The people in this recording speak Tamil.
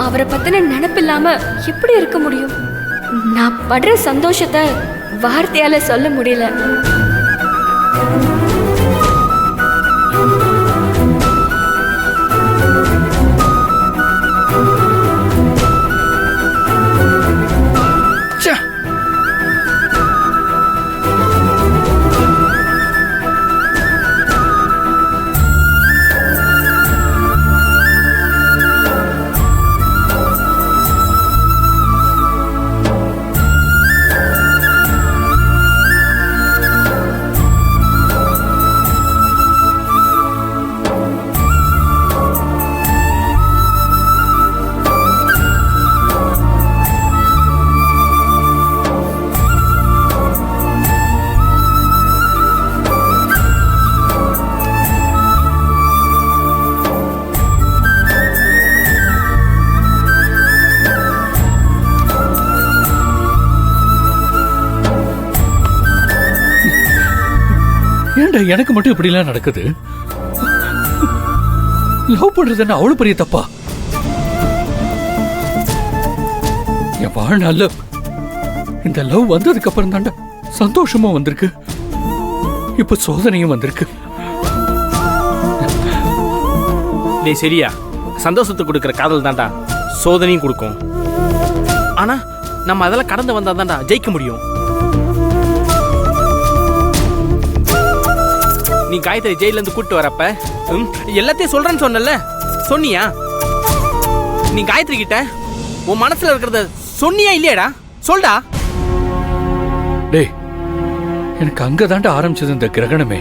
அவரை பத்தின நினைப்பில்லாம எப்படி இருக்க முடியும்? நான் படுற சந்தோஷத்தை வார்த்தையால சொல்ல முடியல. எனக்கு மட்டும் இப்படி எல்லாம் நடக்குது? லவ் பண்றது என்ன அவ்வளவு பெரிய தப்பா? என் வாழ்நாள்ல இந்த லவ் வந்ததுக்கு அப்புறம் தாண்டா சந்தோஷமும் வந்திருக்கு, இப்ப சோதனையும் வந்திருக்கு. நீ சரியா? சந்தோஷத்தை கொடுக்கிற காதல் தாண்டா சோதனையும் கொடுக்கும். ஆனா நம்ம அதெல்லாம் கடந்து வந்தா தாண்டா ஜெயிக்க முடியும். நீ காயத்ரி ஜெயில இருந்து கூட்டு வரப்ப எல்லாத்தையும் சொல்றேன்னு சொன்னல, சொன்னியா? நீ காயத்ரி கிட்ட உன் மனசுல இருக்கிறத சொன்னியா இல்லையாடா? சொல்டா. டேய், எனக்கு அங்கதாண்டா ஆரம்பிச்சது இந்த கிரகணமே.